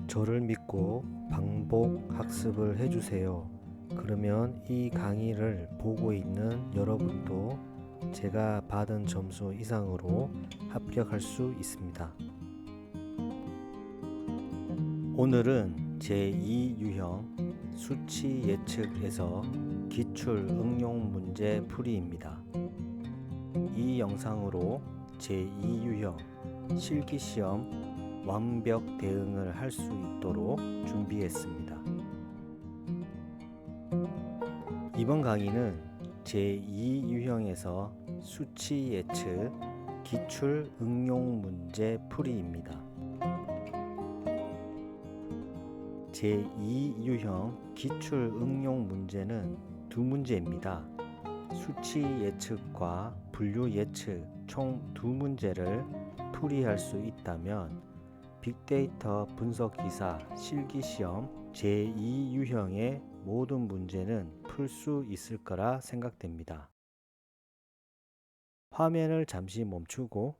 저를 믿고 반복 학습을 해주세요. 그러면 이 강의를 보고 있는 여러분도 제가 받은 점수 이상으로 합격할 수 있습니다. 오늘은 제2 유형 수치 예측에서 기출 응용 문제 풀이입니다. 이 영상으로 제2 유형 실기시험 완벽 대응을 할 수 있도록 준비했습니다. 이번 강의는 제2 유형에서 수치 예측 기출 응용 문제 풀이입니다. 제2 유형 기출 응용 문제는 두 문제입니다. 수치 예측과 분류 예측 총 두 문제를 풀이할 수 있다면 빅데이터 분석 기사 실기시험 제2 유형의 모든 문제는 풀 수 있을 거라 생각됩니다. 화면을 잠시 멈추고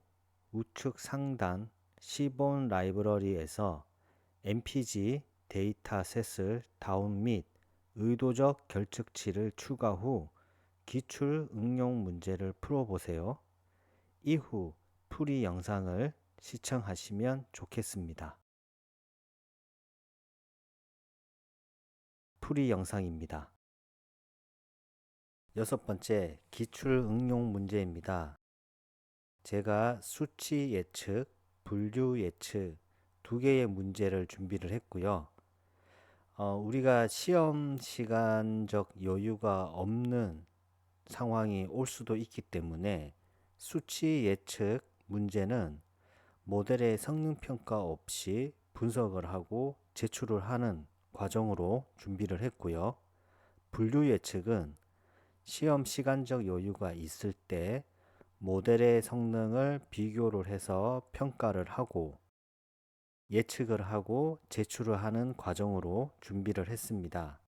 우측 상단 시본 라이브러리에서 MPG 데이터셋을 다운 및 의도적 결측치를 추가 후 기출 응용 문제를 풀어보세요. 이후 풀이 영상을 시청하시면 좋겠습니다. 풀이 영상입니다. 여섯 번째 기출 응용 문제입니다. 제가 수치 예측, 분류 예측 두 개의 문제를 준비를 했고요. 우리가 시험 시간적 여유가 없는 상황이 올 수도 있기 때문에 수치 예측 문제는 모델의 성능평가 없이 분석을 하고 제출을 하는 과정으로 준비를 했고요. 분류 예측은 시험 시간적 여유가 있을 때 모델의 성능을 비교를 해서 평가를 하고 예측을 하고 제출을 하는 과정으로 준비를 했습니다.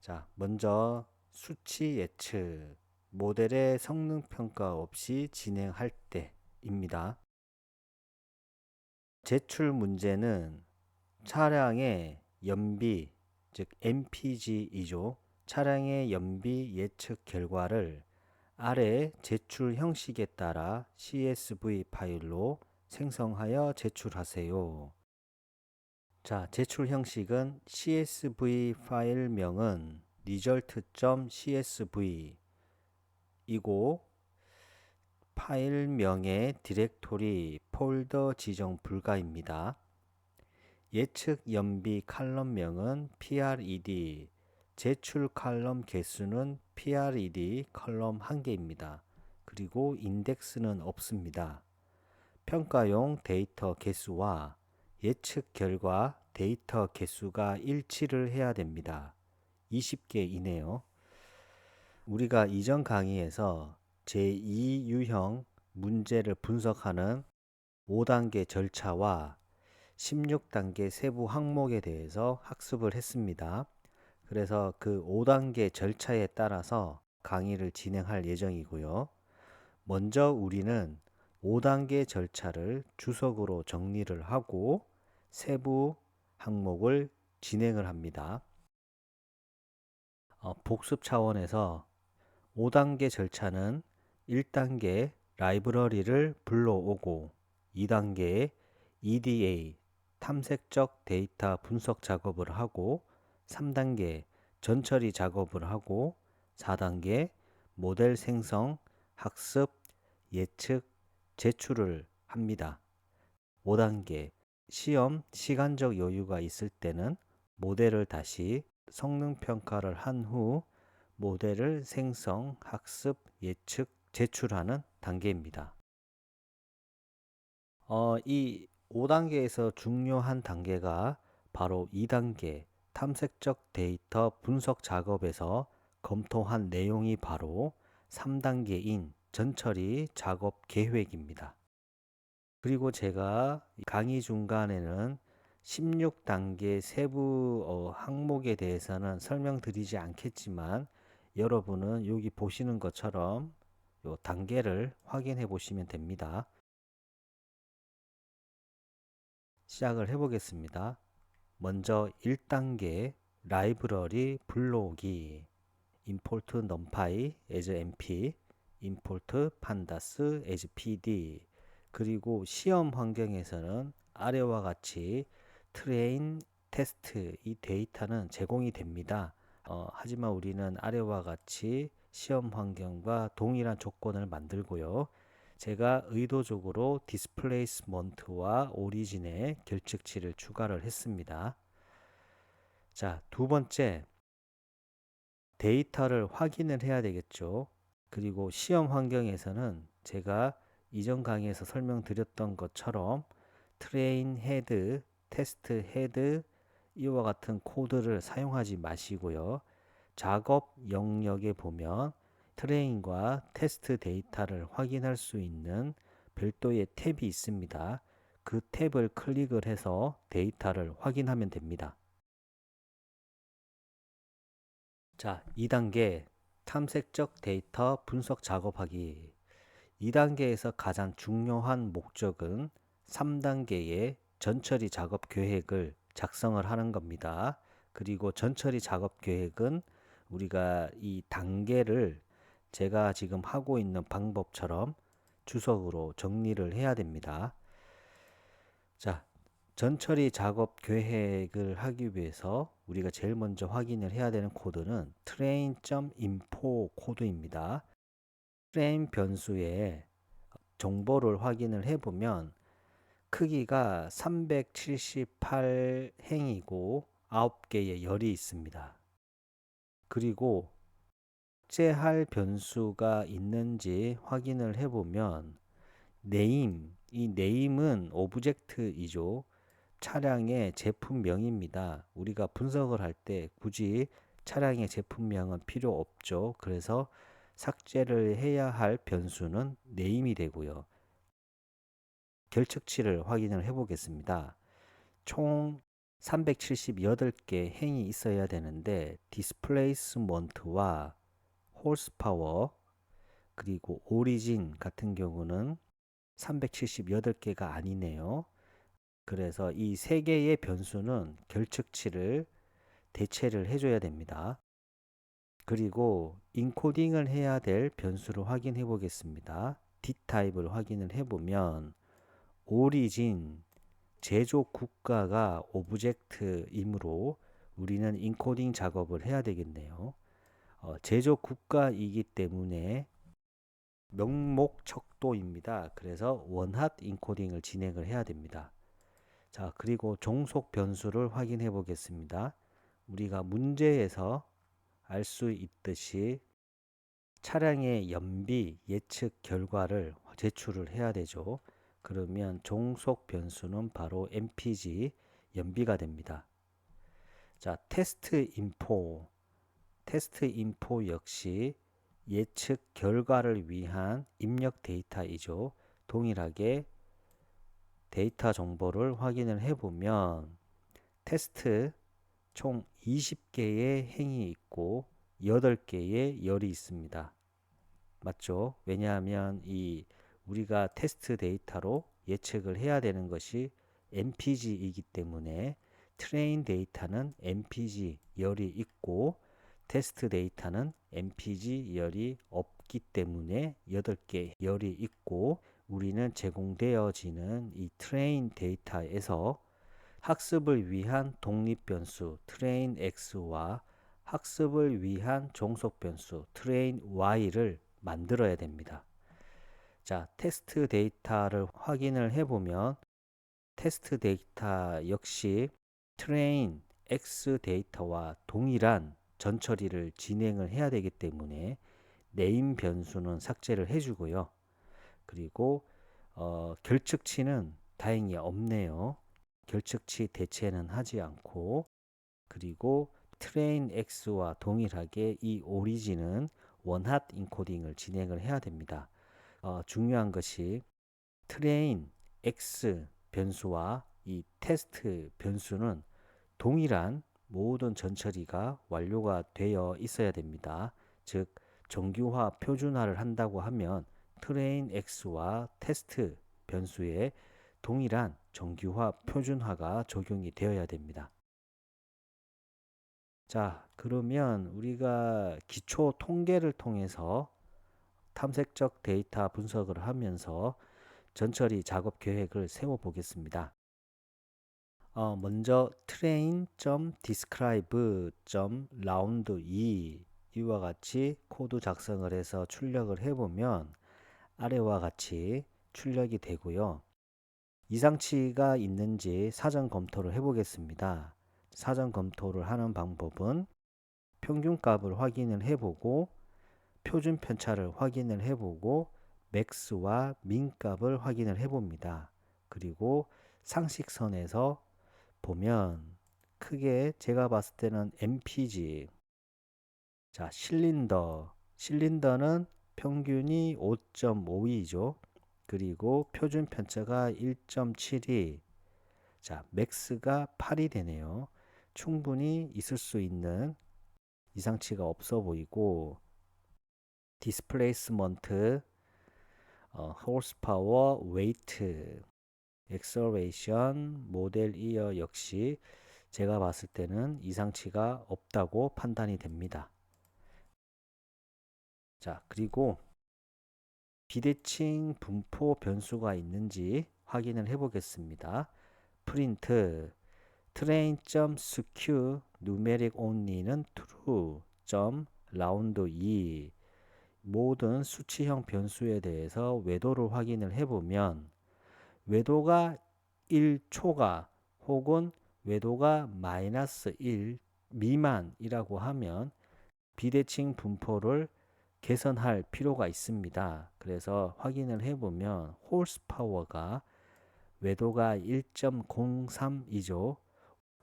자, 먼저 수치 예측, 모델의 성능 평가 없이 진행할 때입니다. 제출 문제는 차량의 연비, 즉 MPG이죠. 차량의 연비 예측 결과를 아래 제출 형식에 따라 CSV 파일로 생성하여 제출하세요. 자, 제출 형식은 CSV 파일명은 result.csv 이고 파일명의 디렉토리 폴더 지정 불가입니다. 예측 연비 칼럼명은 PRED, 제출 칼럼 개수는 PRED 컬럼 1개입니다. 그리고 인덱스는 없습니다. 평가용 데이터 개수와 예측 결과 데이터 개수가 일치를 해야 됩니다. 20개 이네요. 우리가 이전 강의에서 제2 유형 문제를 분석하는 5단계 절차와 16단계 세부 항목에 대해서 학습을 했습니다. 그래서 그 5단계 절차에 따라서 강의를 진행할 예정이고요. 먼저 우리는 5단계 절차를 주석으로 정리를 하고 세부 항목을 진행을 합니다. 복습 차원에서 5단계 절차는 1단계 라이브러리를 불러오고 2단계 EDA 탐색적 데이터 분석 작업을 하고 3단계 전처리 작업을 하고 4단계 모델 생성, 학습, 예측, 제출을 합니다. 5단계 시험 시간적 여유가 있을 때는 모델을 다시 성능 평가를 한 후 모델을 생성, 학습, 예측, 제출하는 단계입니다. 이 5단계에서 중요한 단계가 바로 2단계 탐색적 데이터 분석 작업에서 검토한 내용이 바로 3단계인 전처리 작업 계획입니다. 그리고 제가 강의 중간에는 16단계 세부 항목에 대해서는 설명드리지 않겠지만 여러분은 여기 보시는 것처럼 요 단계를 확인해 보시면 됩니다. 시작을 해보겠습니다. 먼저 1단계 라이브러리 불러오기 import numpy as np, import pandas as pd. 그리고 시험 환경에서는 아래와 같이 train, test 이 데이터는 제공이 됩니다. 하지만 우리는 아래와 같이 시험 환경과 동일한 조건을 만들고요. 제가 의도적으로 displacement와 origin에 결측치를 추가를 했습니다. 자, 두 번째, 데이터를 확인을 해야 되겠죠. 그리고 시험 환경에서는 제가 이전 강의에서 설명드렸던 것처럼 train head, test head 이와 같은 코드를 사용하지 마시고요. 작업 영역에 보면 트레인과 테스트 데이터를 확인할 수 있는 별도의 탭이 있습니다. 그 탭을 클릭을 해서 데이터를 확인하면 됩니다. 자, 2단계 탐색적 데이터 분석 작업하기. 2단계에서 가장 중요한 목적은 3단계의 전처리 작업 계획을 작성을 하는 겁니다. 그리고 전처리 작업 계획은 우리가 이 단계를 제가 지금 하고 있는 방법처럼 주석으로 정리를 해야 됩니다. 자, 전처리 작업 계획을 하기 위해서 우리가 제일 먼저 확인을 해야 되는 코드는 train.info 코드입니다. train 변수에 정보를 확인을 해보면 크기가 378행이고 9개의 열이 있습니다. 그리고 삭제할 변수가 있는지 확인을 해보면 name, 이 name은 오브젝트이죠. 차량의 제품명입니다. 우리가 분석을 할 때 굳이 차량의 제품명은 필요 없죠. 그래서 삭제를 해야 할 변수는 name이 되고요. 결측치를 확인을 해 보겠습니다. 총 378개 행이 있어야 되는데 displacement와 horsepower 그리고 origin 같은 경우는 378개가 아니네요. 그래서 이 세 개의 변수는 결측치를 대체를 해줘야 됩니다. 그리고 인코딩을 해야 될 변수를 확인해 보겠습니다. d타입을 확인을 해보면 origin 제조 국가가 오브젝트이므로 우리는 인코딩 작업을 해야 되겠네요. 제조 국가이기 때문에 명목 척도입니다. 그래서 원핫 인코딩을 진행을 해야 됩니다. 자, 그리고 종속 변수를 확인해 보겠습니다. 우리가 문제에서 알 수 있듯이 차량의 연비 예측 결과를 제출을 해야 되죠. 그러면 종속 변수는 바로 mpg 연비가 됩니다. 자, 테스트 인포 역시 예측 결과를 위한 입력 데이터이죠. 동일하게 데이터 정보를 확인을 해보면 테스트 총 20개의 행이 있고 8개의 열이 있습니다. 맞죠? 왜냐하면 이 우리가 테스트 데이터로 예측을 해야 되는 것이 MPG이기 때문에 트레인 데이터는 MPG 열이 있고 테스트 데이터는 MPG 열이 없기 때문에 8개 열이 있고 우리는 제공되어지는 이 트레인 데이터에서 학습을 위한 독립 변수 트레인 X와 학습을 위한 종속 변수 트레인 Y를 만들어야 됩니다. 자, 테스트 데이터를 확인을 해보면 테스트 데이터 역시 트레인 X 데이터와 동일한 전처리를 진행을 해야 되기 때문에 네임 변수는 삭제를 해주고요. 그리고 결측치는 다행히 없네요. 결측치 대체는 하지 않고 그리고 트레인 X와 동일하게 이 오리진은 원핫 인코딩을 진행을 해야 됩니다. 중요한 것이 트레인 X 변수와 이 테스트 변수는 동일한 모든 전처리가 완료가 되어 있어야 됩니다. 즉 정규화 표준화를 한다고 하면 트레인 X와 테스트 변수의 동일한 정규화, 표준화가 적용이 되어야 됩니다. 자, 그러면 우리가 기초 통계를 통해서 탐색적 데이터 분석을 하면서 전처리 작업 계획을 세워 보겠습니다. 먼저 train.describe.round 이와 같이 코드 작성을 해서 출력을 해보면 아래와 같이 출력이 되고요. 이상치가 있는지 사전 검토를 해보겠습니다. 사전 검토를 하는 방법은 평균값을 확인을 해보고 표준 편차를 확인을 해보고 맥스와 민값을 확인을 해봅니다. 그리고 상식선에서 보면 크게 제가 봤을 때는 MPG, 자 실린더는 평균이 5.52죠. 그리고 표준 편차가 1.72, 자 맥스가 8이 되네요. 충분히 있을 수 있는 이상치가 없어 보이고, 디스플레이스먼트, horsepower, weight, acceleration, 모델 이어 역시 제가 봤을 때는 이상치가 없다고 판단이 됩니다. 자, 그리고 비대칭 분포 변수가 있는지 확인을 해 보겠습니다. print train.skew numeric only는 true. round 2 모든 수치형 변수에 대해서 외도를 확인을 해보면 외도가 1초가 혹은 외도가 마이너스 1 미만이라고 하면 비대칭 분포를 개선할 필요가 있습니다. 그래서 확인을 해보면 홀스파워가 외도가 1.03이죠.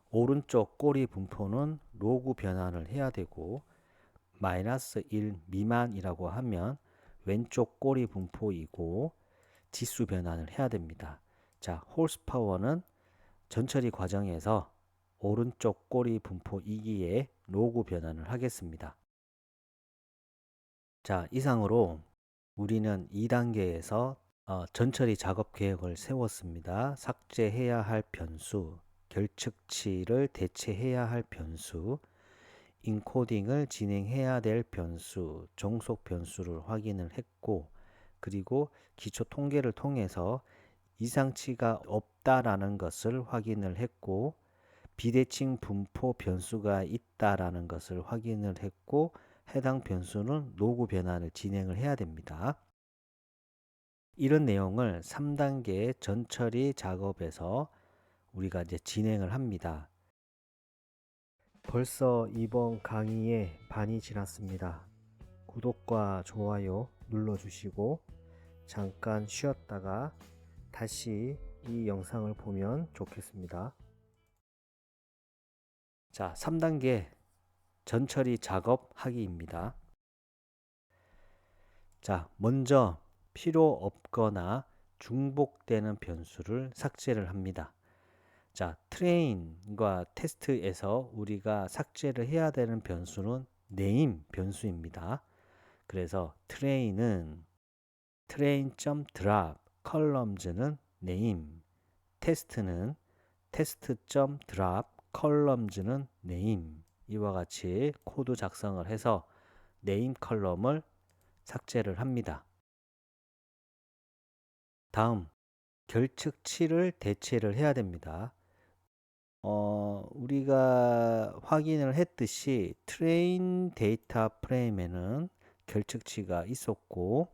오른쪽 꼬리 분포는 로그 변환을 해야 되고, 마이너스 1 미만이라고 하면 왼쪽 꼬리 분포이고 지수 변환을 해야 됩니다. 자, 홀스파워는 전처리 과정에서 오른쪽 꼬리 분포이기에 로그 변환을 하겠습니다. 자, 이상으로 우리는 2단계에서 전처리 작업 계획을 세웠습니다. 삭제해야 할 변수, 결측치를 대체해야 할 변수, 인코딩을 진행해야 될 변수, 종속 변수를 확인을 했고, 그리고 기초 통계를 통해서 이상치가 없다라는 것을 확인을 했고, 비대칭 분포 변수가 있다라는 것을 확인을 했고, 해당 변수는 로그 변환을 진행을 해야 됩니다. 이런 내용을 3단계 전처리 작업에서 우리가 이제 진행을 합니다. 벌써 이번 강의의 반이 지났습니다. 구독과 좋아요 눌러주시고 잠깐 쉬었다가 다시 이 영상을 보면 좋겠습니다. 자, 3단계 전처리 작업하기입니다. 자, 먼저 필요 없거나 중복되는 변수를 삭제를 합니다. 자, 트레인과 테스트에서 우리가 삭제를 해야 되는 변수는 네임 변수입니다. 그래서 트레인은 train.drop, columns는 name, 테스트는 test.drop, columns는 name. 이와 같이 코드 작성을 해서 name 컬럼을 삭제를 합니다. 다음, 결측치를 대체를 해야 됩니다. 우리가 확인을 했듯이 트레인 데이터 프레임에는 결측치가 있었고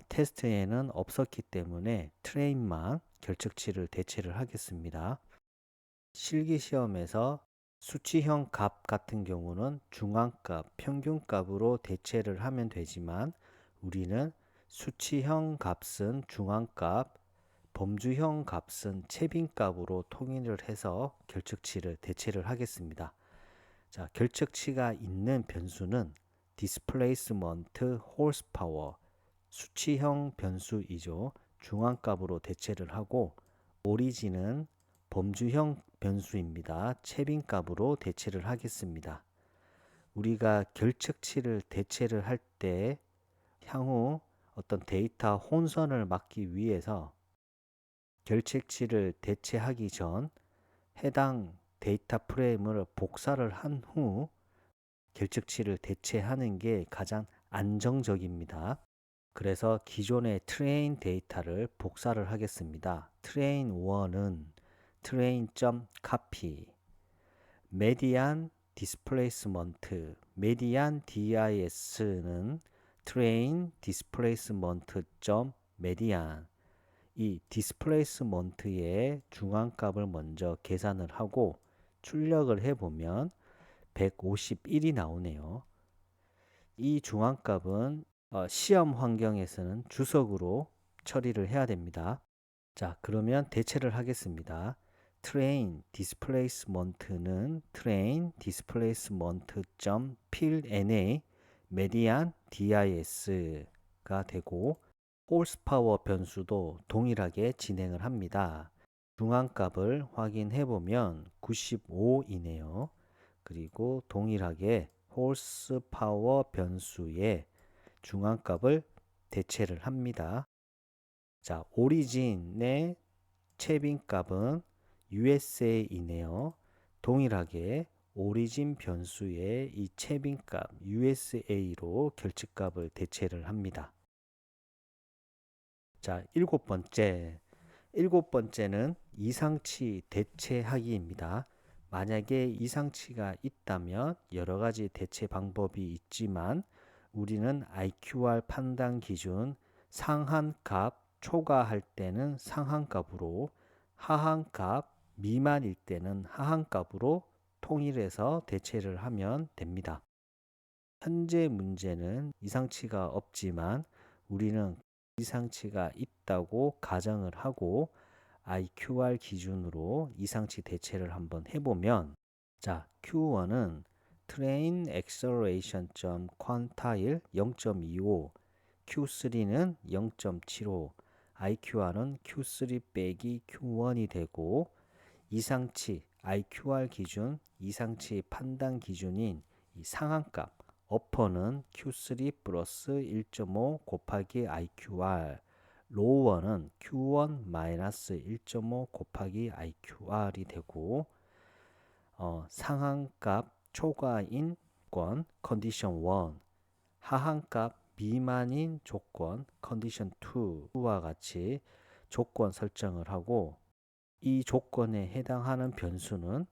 테스트에는 없었기 때문에 트레인만 결측치를 대체를 하겠습니다. 실기시험에서 수치형 값 같은 경우는 중앙값, 평균값으로 대체를 하면 되지만 우리는 수치형 값은 중앙값, 범주형 값은 채빈값으로 통일을 해서 결측치를 대체를 하겠습니다. 자, 결측치가 있는 변수는 displacement, horsepower, 수치형 변수이죠. 중앙값으로 대체를 하고, 오리진은 범주형 변수입니다. 채빈값으로 대체를 하겠습니다. 우리가 결측치를 대체를 할 때 향후 어떤 데이터 혼선을 막기 위해서 결책치를 대체하기 전 해당 데이터 프레임을 복사를 한 후 결측치를 대체하는 게 가장 안정적입니다. 그래서 기존의 트레인 데이터를 복사를 하겠습니다. 트레인 1은 train.copy, median displacement, median dis는 train displacement.median, 이 디스플레이스먼트의 중앙값을 먼저 계산을 하고 출력을 해보면 151이 나오네요. 이 중앙값은 시험 환경에서는 주석으로 처리를 해야 됩니다. 자, 그러면 대체를 하겠습니다. train displacement는 train displacement.pillNA median dis가 되고 horsepower 변수도 동일하게 진행을 합니다. 중앙값을 확인해 보면 95이네요. 그리고 동일하게 horsepower 변수의 중앙값을 대체를 합니다. 자, 오리진의 채빈값은 USA이네요. 동일하게 오리진 변수의 이 채빈값 USA로 결측값을 대체를 합니다. 자, 일곱 번째는 이상치 대체하기입니다. 만약에 이상치가 있다면 여러 가지 대체 방법이 있지만 우리는 IQR 판단 기준 상한값 초과할 때는 상한값으로, 하한값 미만일 때는 하한값으로 통일해서 대체를 하면 됩니다. 현재 문제는 이상치가 없지만 우리는 이상치가 있다고 가정을 하고 IQR 기준으로 이상치 대체를 한번 해보면, 자, Q1은 train acceleration quantile 0.25, Q3는 0.75, IQR은 Q3 빼기 Q1이 되고 이상치 IQR 기준, 이상치 판단 기준인 이 상한값 어퍼는 Q3 플러스 1.5 곱하기 IQR, 로워는 Q1 마이너스 1.5 곱하기 IQR이 되고 상한값 초과인 조건 컨디션 1, 하한값 미만인 조건 컨디션 2와 같이 조건 설정을 하고 이 조건에 해당하는 변수는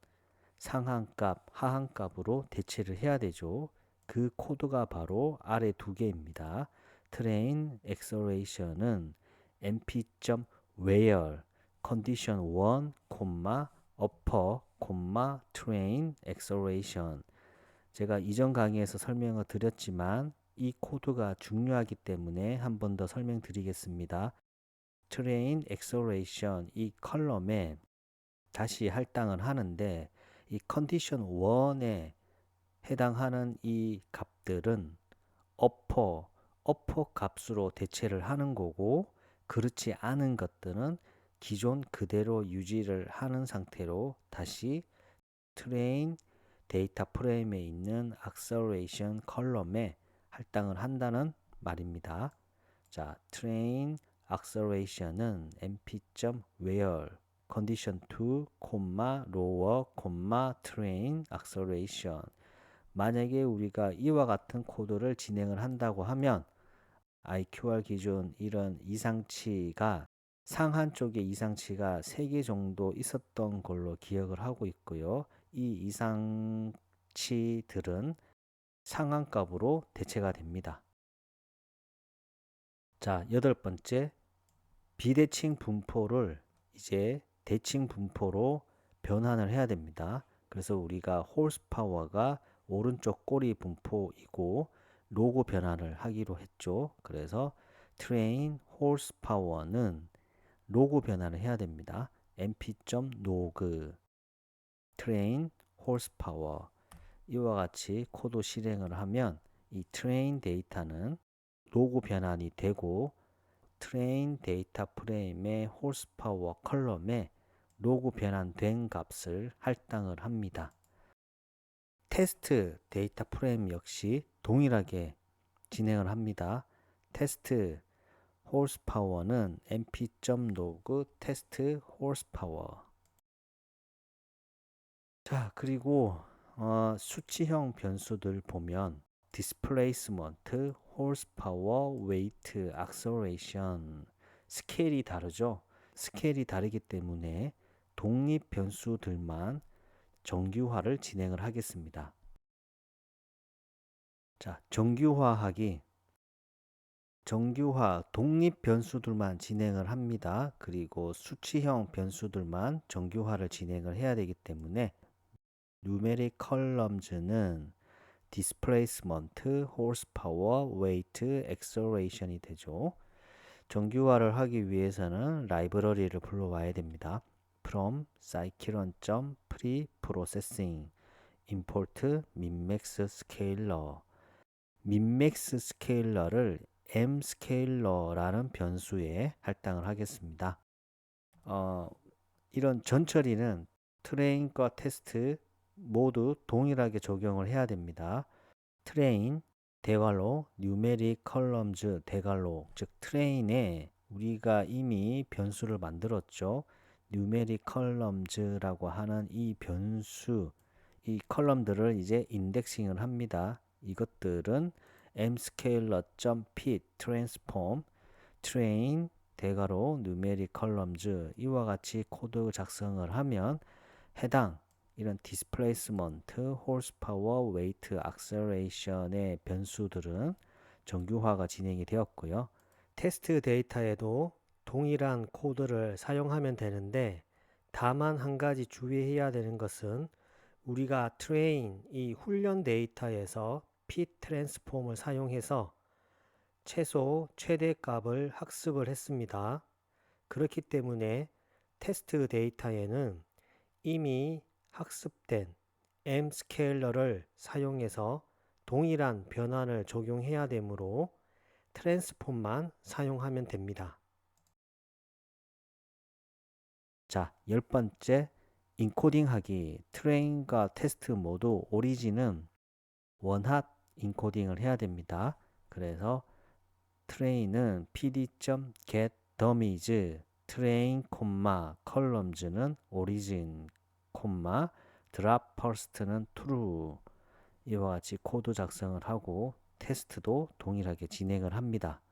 상한값, 하한값으로 대체를 해야 되죠. 그 코드가 바로 아래 두 개입니다. train acceleration은 np.where condition 1, upper, train acceleration. 제가 이전 강의에서 설명을 드렸지만 이 코드가 중요하기 때문에 한 번 더 설명드리겠습니다. train acceleration 이 컬럼에 다시 할당을 하는데 이 컨디션 1에 해당하는 이 값들은 어퍼 값으로 대체를 하는 거고, 그렇지 않은 것들은 기존 그대로 유지를 하는 상태로 다시 트레인 데이터 프레임에 있는 acceleration 컬럼에 할당을 한다는 말입니다. 자, train acceleration은 np.where condition 2, lower, train acceleration. 만약에 우리가 이와 같은 코드를 진행을 한다고 하면 IQR 기준 이런 이상치가 상한 쪽에 이상치가 3개 정도 있었던 걸로 기억을 하고 있고요. 이 이상치들은 상한값으로 대체가 됩니다. 자, 여덟 번째, 비대칭 분포를 이제 대칭 분포로 변환을 해야 됩니다. 그래서 우리가 홀스파워가 오른쪽 꼬리 분포이고 로고 변환을 하기로 했죠. 그래서 train horsepower는 로고 변환을 해야 됩니다. np.log train horsepower 이와 같이 코드 실행을 하면 이 train 데이터는 로고 변환이 되고 트레인 데이터 프레임의 홀스파워 컬럼에 로그 변환된 값을 할당을 합니다. 테스트 데이터 프레임 역시 동일하게 진행을 합니다. 테스트 horsepower는 np.log test horsepower. 자, 그리고 수치형 변수들 보면 displacement, horsepower, weight, acceleration 스케일이 다르죠. 스케일이 다르기 때문에 독립 변수들만 정규화를 진행을 하겠습니다. 자, 정규화 독립 변수들만 진행을 합니다. 그리고 수치형 변수들만 정규화를 진행을 해야 되기 때문에 numeric columns는 displacement, horsepower, weight, acceleration이 되죠. 정규화를 하기 위해서는 라이브러리를 불러와야 됩니다. from scikit-preprocessing import minmax scaler. minmax scaler를 mscaler라는 변수에 할당을 하겠습니다. 이런 전처리는 트레인과 테스트 모두 동일하게 적용을 해야 됩니다. 트레인 대괄호 numeric columns 대괄호 즉 트레인에 우리가 이미 변수를 만들었죠. numeric columns라고 하는 이 변수 이 컬럼들을 이제 인덱싱을 합니다. 이것들은 mscaler.fit transform train 대괄호 numeric columns 이와 같이 코드 작성을 하면 해당 이런 displacement, horsepower, weight, acceleration의 변수들은 정규화가 진행이 되었고요. 테스트 데이터에도 동일한 코드를 사용하면 되는데 다만 한 가지 주의해야 되는 것은 우리가 트레인 이 훈련 데이터에서 fit transform을 사용해서 최소 최대값을 학습을 했습니다. 그렇기 때문에 테스트 데이터에는 이미 학습된 m스케일러를 사용해서 동일한 변환을 적용해야 되므로 트랜스폼만 사용하면 됩니다. 자, 10번째 인코딩하기 트레인과 테스트 모두 오리진은 원핫 인코딩을 해야 됩니다. 그래서 트레인은 pd.get dummies train, columns는 origin, drop first는 true 이와 같이 코드 작성을 하고 테스트도 동일하게 진행을 합니다.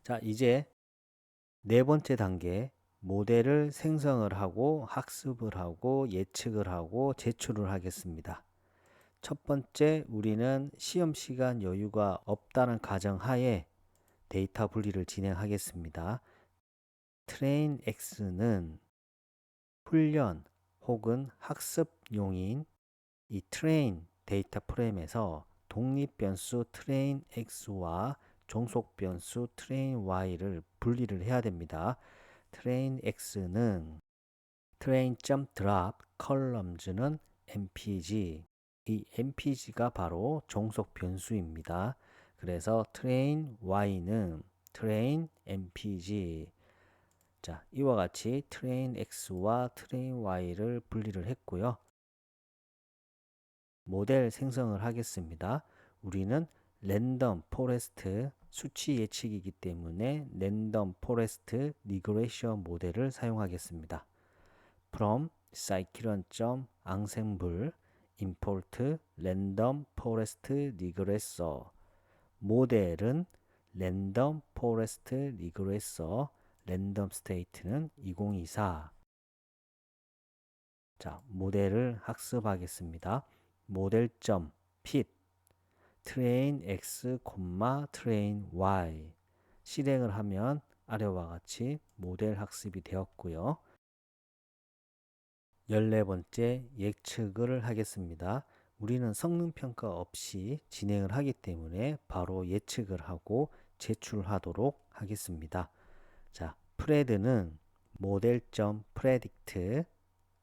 자, 이제 네 번째 단계 모델을 생성을 하고 학습을 하고 예측을 하고 제출을 하겠습니다. 첫 번째 우리는 시험 시간 여유가 없다는 가정하에 데이터 분리를 진행하겠습니다. train x는 훈련 혹은 학습용인 이 train 데이터 프레임에서 독립 변수 train x와 종속 변수 train y를 분리를 해야 됩니다. train x는 train.drop columns는 mpg 이 mpg가 바로 종속 변수입니다. 그래서 train y는 train mpg 자, 이와 같이 train x와 train y를 분리를 했고요. 모델 생성을 하겠습니다. 우리는 랜덤 포레스트 수치 예측이기 때문에 랜덤 포레스트 리그레션 모델을 사용하겠습니다. from scikit-ensemble import random forest regressor 모델은 랜덤 포레스트 리그레서 랜덤 스테이트는 2024 자, 모델을 학습하겠습니다. 모델.fit train x, train y 실행을 하면 아래와 같이 모델 학습이 되었고요. 14번째 예측을 하겠습니다. 우리는 성능평가 없이 진행을 하기 때문에 바로 예측을 하고 제출하도록 하겠습니다. 자, 프레드는 model.predict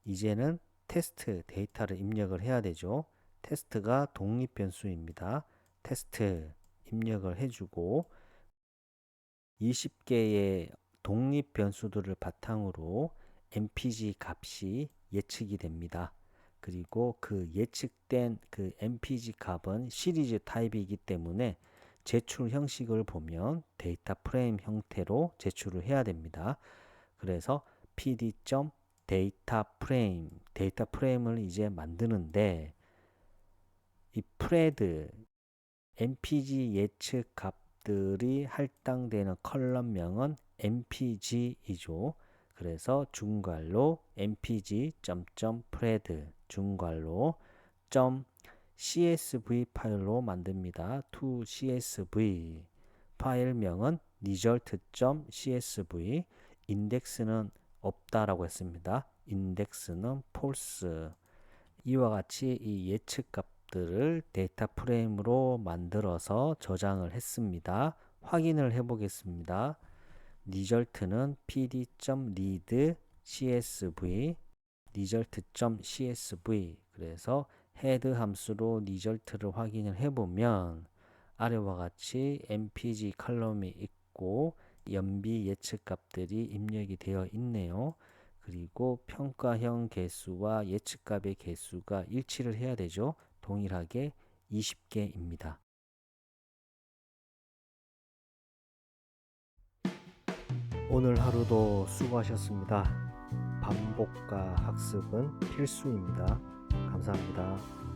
이제는 테스트 데이터를 입력을 해야 되죠. 테스트가 독립 변수입니다. 테스트 입력을 해주고 20개의 독립 변수들을 바탕으로 mpg 값이 예측이 됩니다. 그리고 그 예측된 그 mpg 값은 시리즈 타입이기 때문에 제출 형식을 보면 데이터 프레임 형태로 제출을 해야 됩니다. 그래서 데이터 프레임을 이제 만드는데 이 프레드 mpg 예측 값들이 할당되는 컬럼명은 mpg이죠. 그래서 중괄로 mpg.pred 중괄로 .csv 파일로 만듭니다. to csv 파일명은 result.csv 인덱스는 없다라고 했습니다. 인덱스는 false. 이와 같이 이 예측 값들을 데이터 프레임으로 만들어서 저장을 했습니다. 확인을 해 보겠습니다. result는 pd.read csv result.csv 그래서 head 함수로 result를 확인을 해보면 아래와 같이 mpg 컬럼이 있고 연비 예측 값들이 입력이 되어 있네요. 그리고 평가형 개수와 예측값의 개수가 일치를 해야 되죠. 동일하게 20개입니다. 오늘 하루도 수고하셨습니다. 반복과 학습은 필수입니다. 감사합니다.